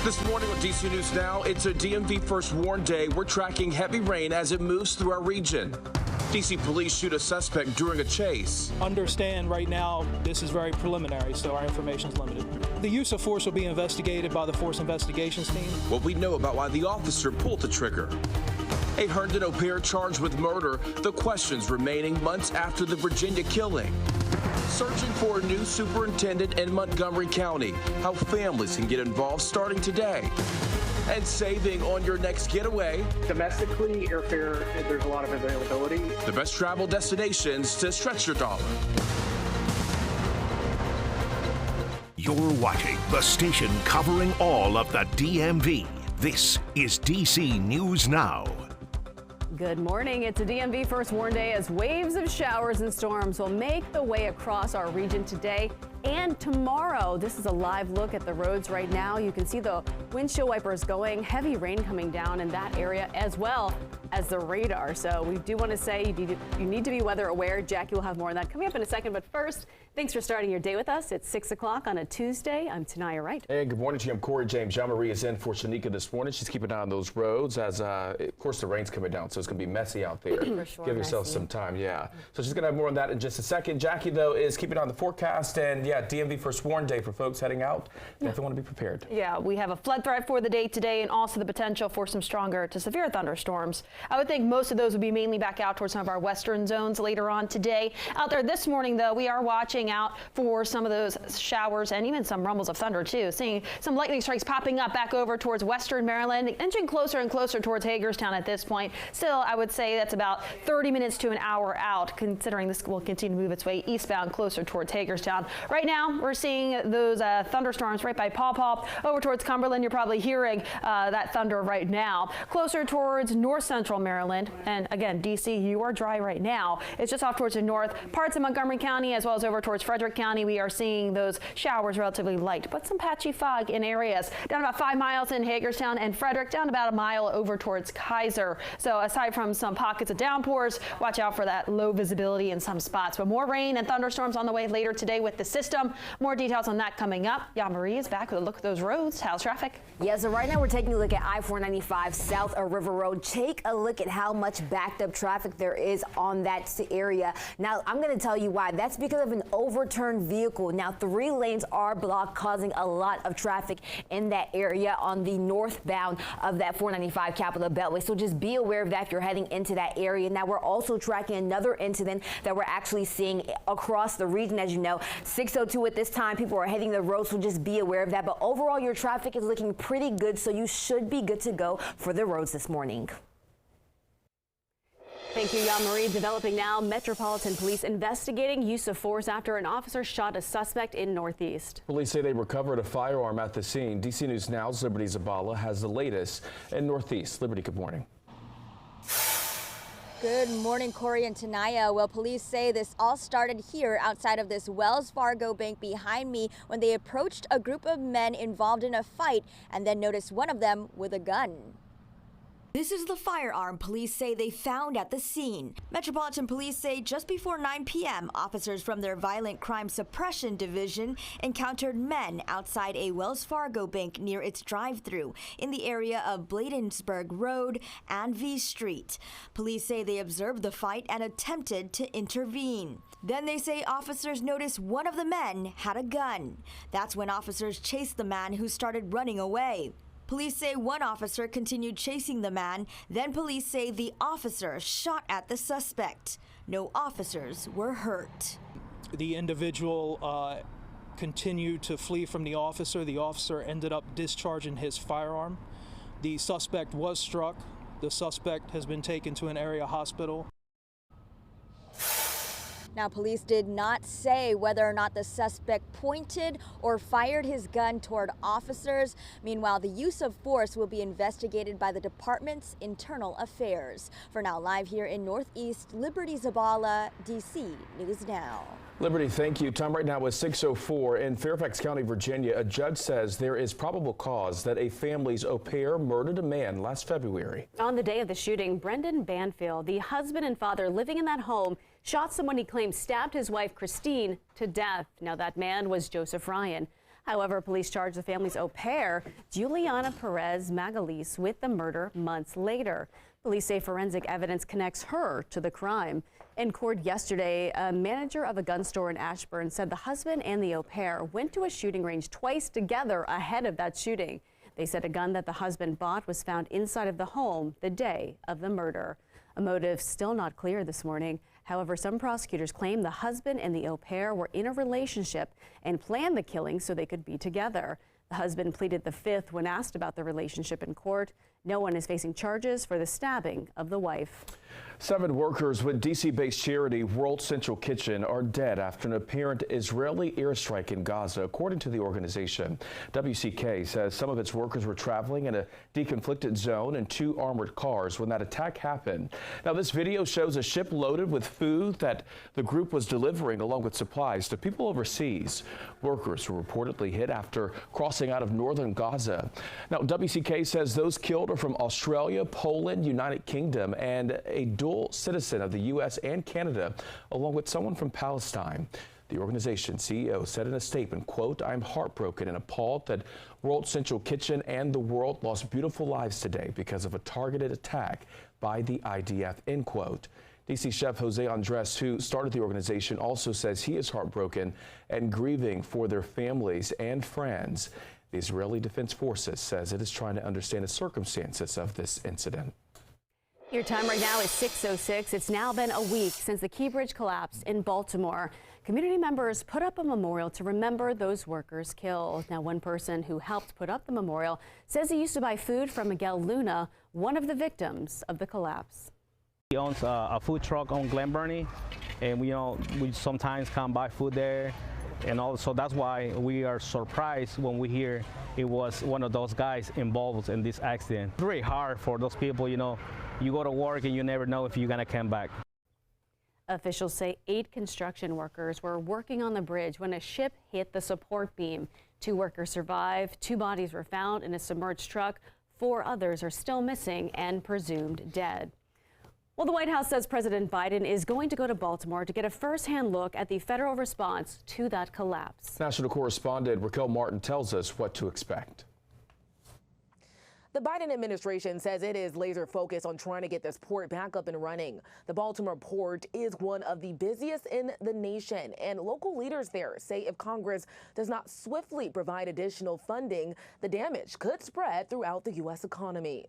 This morning on DC News Now, it's a DMV First Warn Day. We're tracking heavy rain as it moves through our region. DC police shoot a suspect during a chase. Understand right now this is very preliminary, so our information is limited. The use of force will be investigated by the Force Investigations team. What we know about why the officer pulled the trigger. A Herndon au pair charged with murder, the questions remaining months after the Virginia killing. Searching for a new superintendent in Montgomery County, how families can get involved starting today. And saving on your next getaway. Domestically, airfare, there's a lot of availability. The best travel destinations to stretch your dollar. You're watching the station covering all of the DMV. This is DC News Now. Good morning. It's a DMV First Warn Day as waves of showers and storms will make the way across our region today and tomorrow. This is a live look at the roads right now. You can see the windshield wipers going, heavy rain coming down in that area as well as the radar. So we do want to say you need to be weather aware. Jackie will have more on that coming up in a second. But first, thanks for starting your day with us. It's 6 o'clock on a Tuesday. I'm Tanaya Wright. Hey, good morning to you. I'm Corey James. Jean Marie is in for Shanika this morning. She's keeping an eye on those roads as, of course, the rain's coming down, so it's going to be messy out there. For sure, Give yourself some time, yeah. So she's going to have more on that in just a second. Jackie, though, is keeping on the forecast, and yeah, DMV First Warn Day for folks heading out. Definitely want to be prepared. Yeah, we have a flood threat for the day today and also the potential for some stronger to severe thunderstorms. I would think most of those would be mainly back out towards some of our western zones later on today. Out there this morning, though, we are watching out for some of those showers and even some rumbles of thunder, too. Seeing some lightning strikes popping up back over towards western Maryland, inching closer and closer towards Hagerstown at this point. Still, I would say that's about 30 minutes to an hour out, considering this will continue to move its way eastbound closer towards Hagerstown. Right now, we're seeing those thunderstorms right by Paw Paw over towards Cumberland. You're probably hearing that thunder right now. Closer towards north central Maryland. And again, DC, you are dry right now. It's just off towards the north. Parts of Montgomery County as well as over towards Frederick County, we are seeing those showers relatively light, but some patchy fog in areas. Down about 5 miles in Hagerstown and Frederick, down about a mile over towards Kaiser. So aside from some pockets of downpours, watch out for that low visibility in some spots. But more rain and thunderstorms on the way later today with the system. More details on that coming up. Jan Marie is back with a look at those roads. How's traffic? Yeah, so right now we're taking a look at I-495 south of River Road. Take a look at how much backed up traffic there is on that area. Now, I'm going to tell you why. That's because of an overturned vehicle. Now, 3 lanes are blocked, causing a lot of traffic in that area on the northbound of that 495 Capitol Beltway. So just be aware of that if you're heading into that area. Now, we're also tracking another incident that we're actually seeing across the region. As you know, 602 at this time, people are hitting the road, so just be aware of that. But overall, your traffic is looking pretty good, so you should be good to go for the roads this morning. Thank you, Jan Marie. Developing now, Metropolitan Police investigating use of force after an officer shot a suspect in Northeast. Police say they recovered a firearm at the scene. DC News Now's Liberty Zabala has the latest in Northeast. Liberty, good morning. Good morning, Corey and Tanaya. Well, police say this all started here outside of this Wells Fargo bank behind me when they approached a group of men involved in a fight and then noticed one of them with a gun. This is the firearm police say they found at the scene. Metropolitan Police say just before 9 p.m., officers from their Violent Crime Suppression Division encountered men outside a Wells Fargo bank near its drive-thru in the area of Bladensburg Road and V Street. Police say they observed the fight and attempted to intervene. Then they say officers noticed one of the men had a gun. That's when officers chased the man who started running away. Police say one officer continued chasing the man, then police say the officer shot at the suspect. No officers were hurt. The individual continued to flee from the officer. The officer ended up discharging his firearm. The suspect was struck. The suspect has been taken to an area hospital. Now, police did not say whether or not the suspect pointed or fired his gun toward officers. Meanwhile, the use of force will be investigated by the department's internal affairs. For now, live here in Northeast, Liberty Zabala, DC News Now. Liberty, thank you. Time right now is 6:04 in Fairfax County, Virginia. A judge says there is probable cause that a family's au pair murdered a man last February. On the day of the shooting, Brendan Banfield, the husband and father living in that home, shot someone he claims stabbed his wife, Christine, to death. Now, that man was Joseph Ryan. However, police charged the family's au pair, Juliana Perez Magalhães, with the murder months later. Police say forensic evidence connects her to the crime. In court yesterday, a manager of a gun store in Ashburn said the husband and the au pair went to a shooting range twice together ahead of that shooting. They said a gun that the husband bought was found inside of the home the day of the murder. A motive still not clear this morning. However, some prosecutors claim the husband and the au pair were in a relationship and planned the killing so they could be together. The husband pleaded the fifth when asked about the relationship in court. No one is facing charges for the stabbing of the wife. 7 workers with D.C.-based charity World Central Kitchen are dead after an apparent Israeli airstrike in Gaza, according to the organization. WCK says some of its workers were traveling in a deconflicted zone in 2 armored cars when that attack happened. Now, this video shows a ship loaded with food that the group was delivering along with supplies to people overseas. Workers were reportedly hit after crossing out of northern Gaza. Now, WCK says those killed are from Australia, Poland, United Kingdom, and a dual citizen of the U.S. and Canada, along with someone from Palestine. The organization CEO said in a statement, quote, "I'm heartbroken and appalled that World Central Kitchen and the world lost beautiful lives today because of a targeted attack by the IDF," end quote. DC chef Jose Andres, who started the organization, also says he is heartbroken and grieving for their families and friends. The Israeli Defense Forces says it is trying to understand the circumstances of this incident. Your time right now is 6:06. It's now been a week since the Key Bridge collapsed in Baltimore. Community members put up a memorial to remember those workers killed. Now, one person who helped put up the memorial says he used to buy food from Miguel Luna, one of the victims of the collapse. He owns a food truck on Glen Burnie, and we sometimes come buy food there. And also that's why we are surprised when we hear it was one of those guys involved in this accident. It's very hard for those people, you go to work and you never know if you're gonna come back. Officials say 8 construction workers were working on the bridge when a ship hit the support beam. 2 workers survived, 2 bodies were found in a submerged truck, 4 others are still missing and presumed dead. Well, the White House says President Biden is going to go to Baltimore to get a first-hand look at the federal response to that collapse. National correspondent Raquel Martin tells us what to expect. The Biden administration says it is laser focused on trying to get this port back up and running. The Baltimore port is one of the busiest in the nation, and local leaders there say if Congress does not swiftly provide additional funding, the damage could spread throughout the U.S. economy.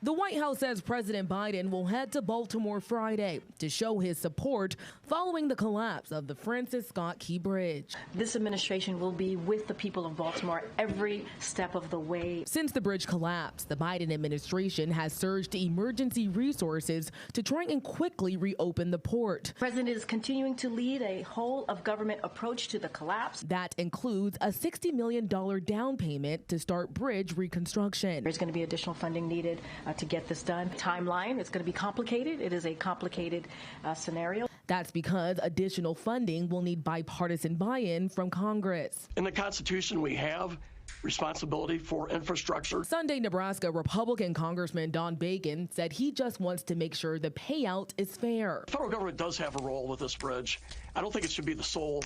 The White House says President Biden will head to Baltimore Friday to show his support following the collapse of the Francis Scott Key Bridge. This administration will be with the people of Baltimore every step of the way. Since the bridge collapsed, the Biden administration has surged emergency resources to try and quickly reopen the port. The president is continuing to lead a whole of government approach to the collapse. That includes a $60 million down payment to start bridge reconstruction. There's going to be additional funding needed to get this done. Timeline, it's going to be complicated. It is a complicated scenario. That's because additional funding will need bipartisan buy-in from Congress. In the Constitution, we have responsibility for infrastructure. Sunday, Nebraska Republican Congressman Don Bacon said he just wants to make sure the payout is fair. The federal government does have a role with this bridge. I don't think it should be the sole,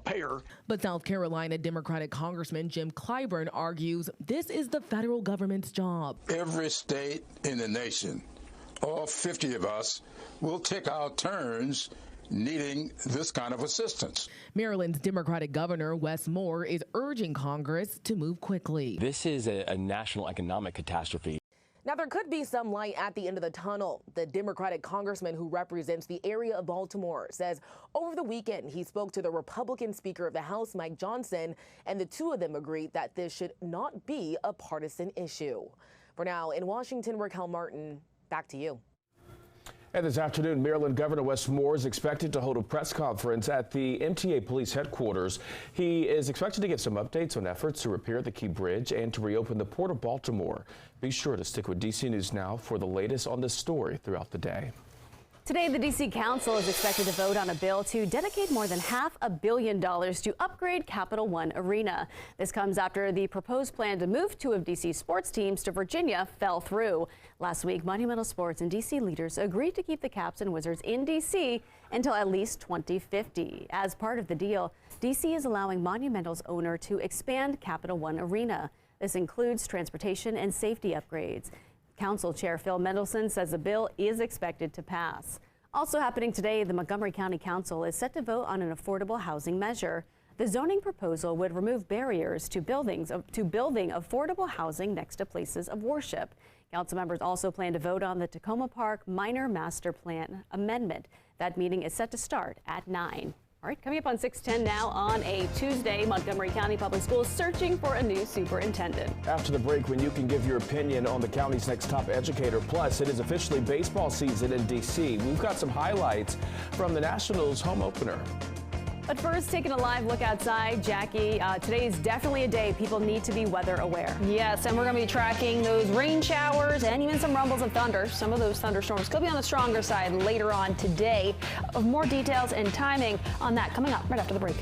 payer. But South Carolina Democratic Congressman Jim Clyburn argues this is the federal government's job. Every state in the nation, all 50 of us, will take our turns needing this kind of assistance. Maryland's Democratic Governor Wes Moore is urging Congress to move quickly. This is a national economic catastrophe. Now, there could be some light at the end of the tunnel. The Democratic congressman who represents the area of Baltimore says over the weekend he spoke to the Republican Speaker of the House, Mike Johnson, and the two of them agreed that this should not be a partisan issue. For now, in Washington, Raquel Martin, back to you. And this afternoon, Maryland Governor Wes Moore is expected to hold a press conference at the MTA Police Headquarters. He is expected to give some updates on efforts to repair the Key Bridge and to reopen the Port of Baltimore. Be sure to stick with DC News Now for the latest on this story throughout the day. Today, the D.C. Council is expected to vote on a bill to dedicate more than $500 million to upgrade Capital One Arena. This comes after the proposed plan to move 2 of D.C.'s sports teams to Virginia fell through. Last week, Monumental Sports and D.C. leaders agreed to keep the Caps and Wizards in D.C. until at least 2050. As part of the deal, D.C. is allowing Monumental's owner to expand Capital One Arena. This includes transportation and safety upgrades. Council Chair Phil Mendelson says the bill is expected to pass. Also happening today, the Montgomery County Council is set to vote on an affordable housing measure. The zoning proposal would remove barriers to building affordable housing next to places of worship. Council members also plan to vote on the Tacoma Park Minor Master Plan Amendment. That meeting is set to start at 9. All right, coming up on 6:10 now on a Tuesday, Montgomery County Public Schools searching for a new superintendent. After the break, when you can give your opinion on the county's next top educator. Plus, it is officially baseball season in D.C. We've got some highlights from the Nationals home opener. But first, taking a live look outside, Jackie, today is definitely a day people need to be weather aware. Yes, and we're going to be tracking those rain showers and even some rumbles of thunder. Some of those thunderstorms could be on the stronger side later on today. More details and timing on that coming up right after the break.